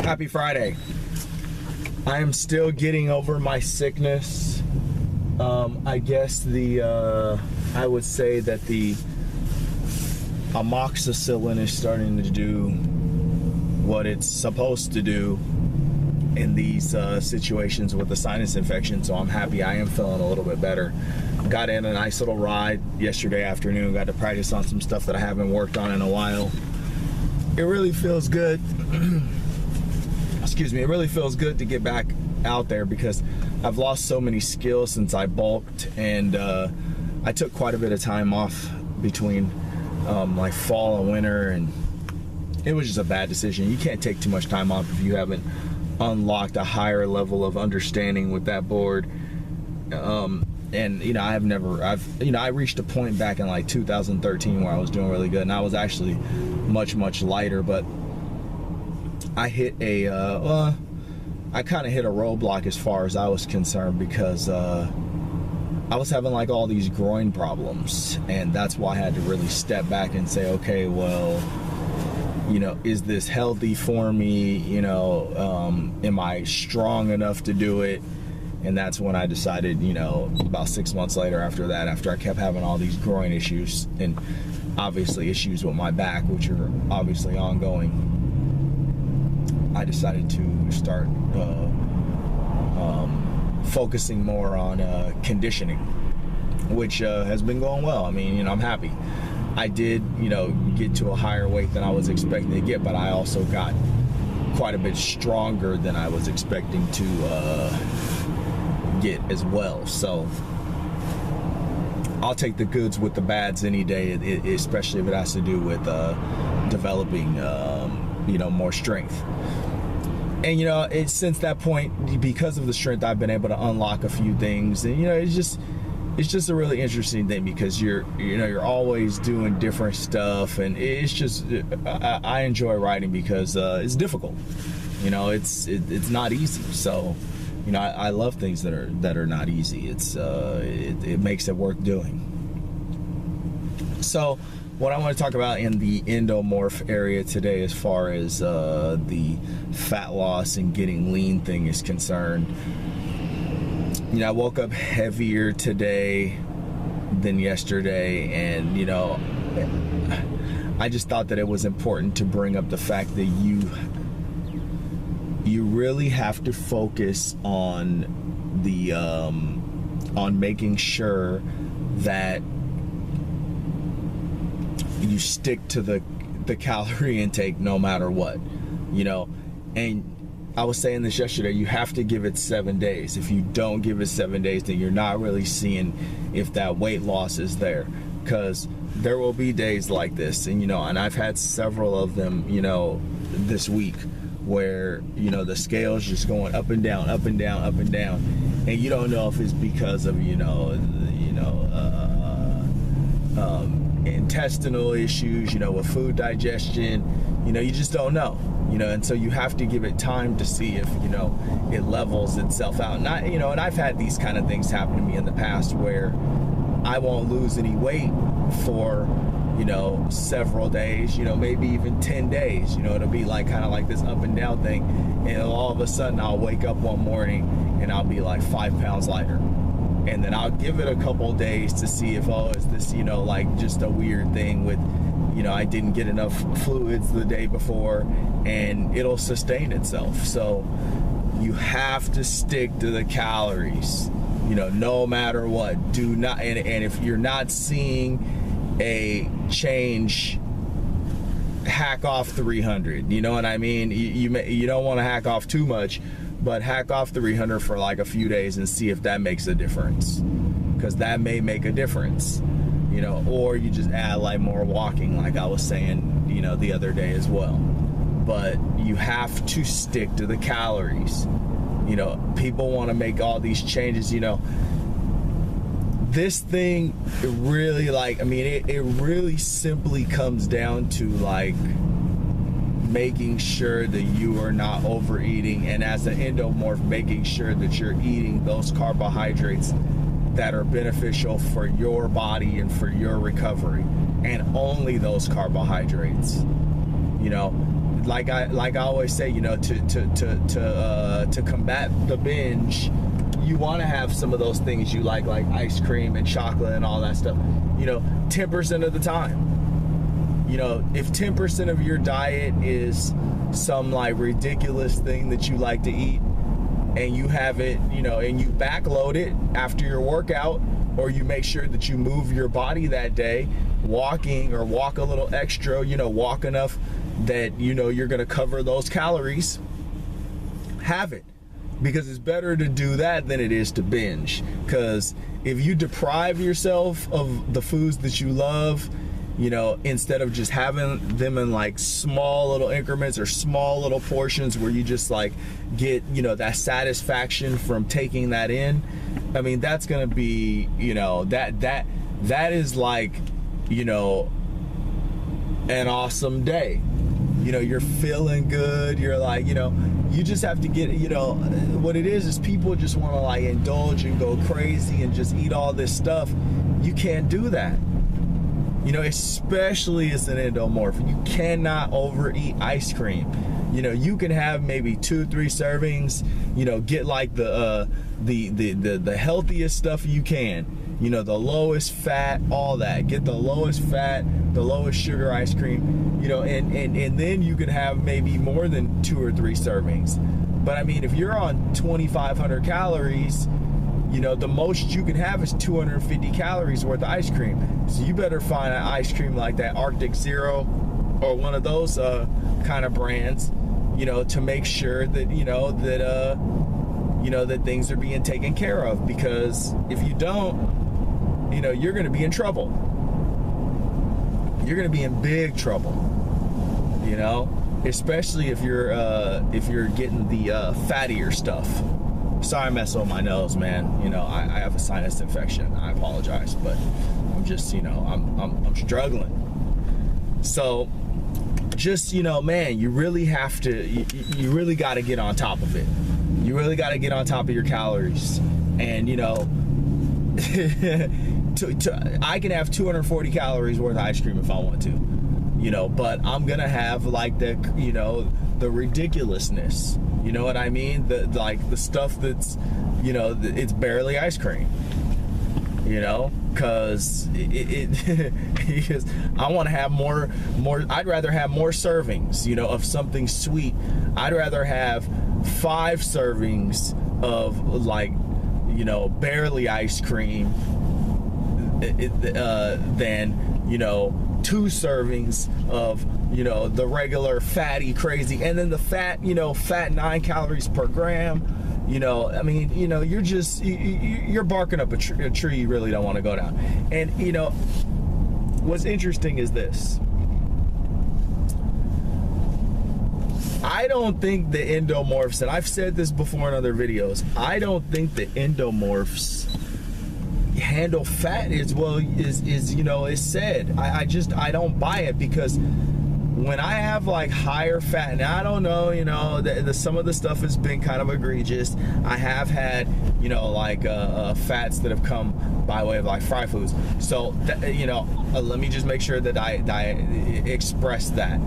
Happy Friday. I am still getting over my sickness. I guess I would say that the amoxicillin is starting to do what it's supposed to do in these situations with the sinus infection, so I'm happy. I am feeling a little bit better. Got in a nice little ride yesterday afternoon, got to practice on some stuff that I haven't worked on in a while. It really feels good. Excuse me, it really feels good to get back out there because I've lost so many skills since I bulked, and I took quite a bit of time off between like fall and winter, and it was just a bad decision. You can't take too much time off if you haven't unlocked a higher level of understanding with that board. And you know, I reached a point back in like 2013 where I was doing really good, and I was actually much lighter, but I hit I kind of hit a roadblock as far as I was concerned, because I was having like all these groin problems, and that's why I had to really step back and say, okay, well, you know, is this healthy for me? You know, am I strong enough to do it? And that's when I decided, you know, about 6 months later after that, after I kept having all these groin issues and obviously issues with my back, which are obviously ongoing, I decided to start focusing more on conditioning, which has been going well. I mean, you know, I'm happy. I did, you know, get to a higher weight than I was expecting to get, but I also got quite a bit stronger than I was expecting to get as well. So I'll take the goods with the bads any day, especially if it has to do with developing, you know, more strength. And you know, since that point, because of the strength, I've been able to unlock a few things, and you know, it's just a really interesting thing, because you're always doing different stuff, and it's just I enjoy riding because it's difficult. You know, it's not easy. So, you know, I love things that are not easy. It makes it worth doing. So what I want to talk about in the Endomorph area today, as far as the fat loss and getting lean thing is concerned, you know, I woke up heavier today than yesterday, and you know, I just thought that it was important to bring up the fact that you really have to focus on the on making sure that you stick to the calorie intake no matter what, you know. And I was saying this yesterday, you have to give it 7 days. If you don't give it 7 days, then you're not really seeing if that weight loss is there, because there will be days like this, and you know, and I've had several of them, you know, this week, where you know, the scale's just going up and down, up and down, up and down, and you don't know if it's because of intestinal issues, you know, with food digestion. You know, you just don't know, you know, and so you have to give it time to see if, you know, it levels itself out. And you know, and I've had these kind of things happen to me in the past where I won't lose any weight for, you know, several days, you know, maybe even 10 days, you know, it'll be like kind of like this up and down thing, and all of a sudden I'll wake up one morning and I'll be like 5 pounds lighter. And then I'll give it a couple days to see if, oh, is this, you know, like just a weird thing with, you know, I didn't get enough fluids the day before, and it'll sustain itself. So you have to stick to the calories, you know, no matter what. Do not, and if you're not seeing a change, hack off 300, you know what I mean? You don't want to hack off too much, but hack off 300 for like a few days and see if that makes a difference, because that may make a difference, you know. Or you just add like more walking, like I was saying, you know, the other day as well. But you have to stick to the calories. You know, people want to make all these changes, you know. This thing, it really, like, I mean, it really simply comes down to like making sure that you are not overeating, and as an endomorph, making sure that you're eating those carbohydrates that are beneficial for your body and for your recovery, and only those carbohydrates. You know, like I always say, you know, to combat the binge, you want to have some of those things you like ice cream and chocolate and all that stuff, you know, 10% of the time. You know, if 10% of your diet is some like ridiculous thing that you like to eat, and you have it, you know, and you backload it after your workout, or you make sure that you move your body that day, walking, or walk a little extra, you know, walk enough that, you know, you're gonna cover those calories, have it. Because it's better to do that than it is to binge. Because if you deprive yourself of the foods that you love, you know, instead of just having them in like small little increments or small little portions where you just like get, you know, that satisfaction from taking that in, I mean, that's gonna be, you know, that is like, you know, an awesome day. You know, you're feeling good, you're like, you know, you just have to get, you know, what it is people just want to like indulge and go crazy and just eat all this stuff. You can't do that. You know, especially as an endomorph, you cannot overeat ice cream. You know, you can have maybe 2-3 servings. You know, get like the healthiest stuff you can. You know, the lowest fat, all that. Get the lowest fat, the lowest sugar ice cream. You know, and then you can have maybe more than 2 or 3 servings. But I mean, if you're on 2,500 calories, you know, the most you can have is 250 calories worth of ice cream. So you better find an ice cream like that Arctic Zero or one of those kind of brands, you know, to make sure that, you know, that things are being taken care of. Because if you don't, you know, you're going to be in trouble. You're going to be in big trouble, you know, especially if you're getting the fattier stuff. Sorry I messed up my nose, man. You know, I have a sinus infection. I apologize, but I'm just, you know, I'm struggling. So just, you know, man, you really have to, you really got to get on top of it. You really got to get on top of your calories. And, you know, I can have 240 calories worth of ice cream if I want to, you know, but I'm going to have like the, you know, the ridiculousness. You know what I mean? Like the stuff that's, you know, it's barely ice cream. You know, because I want to have more. I'd rather have more servings, you know, of something sweet. I'd rather have 5 servings of like, you know, barely ice cream than, you know, 2 servings of, you know, the regular fatty crazy, and then the fat, you know, fat 9 calories per gram. You know, I mean, you know, you're just, you're barking up a tree you really don't want to go down. And, you know, what's interesting is this. I don't think the endomorphs, and I've said this before in other videos, I don't think the endomorphs handle fat as well as you know, is said. I don't buy it, because when I have like higher fat, and I don't know, you know, some of the stuff has been kind of egregious. I have had, you know, like fats that have come by way of like fry foods. So, you know, let me just make sure that I express that.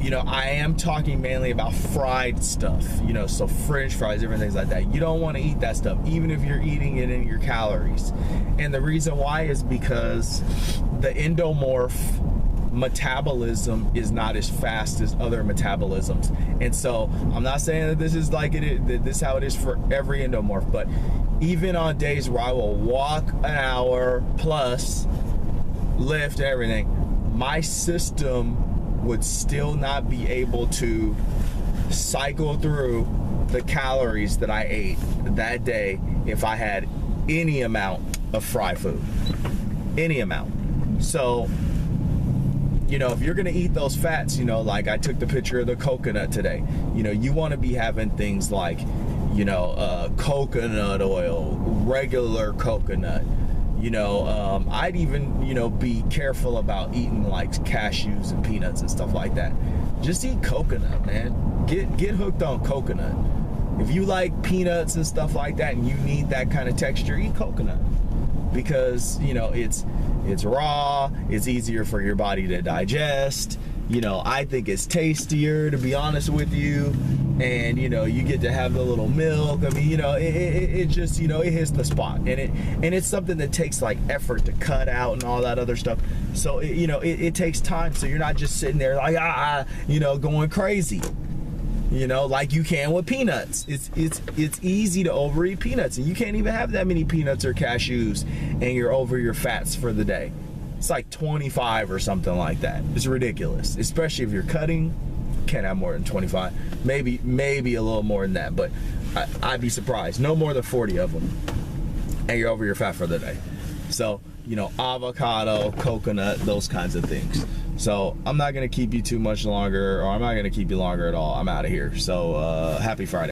You know, I am talking mainly about fried stuff, you know, so French fries, different things like that. You don't want to eat that stuff, even if you're eating it in your calories. And the reason why is because the endomorph metabolism is not as fast as other metabolisms. And so I'm not saying that this is like that this is how it is for every endomorph, but even on days where I will walk an hour plus, lift everything, my system would still not be able to cycle through the calories that I ate that day if I had any amount of fried food. Any amount. So, you know, if you're gonna eat those fats, you know, like I took the picture of the coconut today, you know, you want to be having things like, you know, coconut oil, regular coconut. You know, I'd even, you know, be careful about eating like cashews and peanuts and stuff like that. Just eat coconut, man. Get hooked on coconut. If you like peanuts and stuff like that and you need that kind of texture, eat coconut. Because, you know, it's raw, it's easier for your body to digest, you know, I think it's tastier, to be honest with you. And you know, you get to have the little milk. I mean, you know, it just, you know, it hits the spot. And it's something that takes like effort to cut out and all that other stuff. So you know, it takes time. So you're not just sitting there like you know, going crazy, you know, like you can with peanuts. It's easy to overeat peanuts, and you can't even have that many peanuts or cashews and you're over your fats for the day. It's like 25 or something like that. It's ridiculous, especially if you're cutting. Can't have more than 25, maybe a little more than that, but I'd be surprised. No more than 40 of them, and you're over your fat for the day. So, you know, avocado, coconut, those kinds of things. So I'm not gonna keep you too much longer, or I'm not gonna keep you longer at all. I'm out of here. So happy Friday.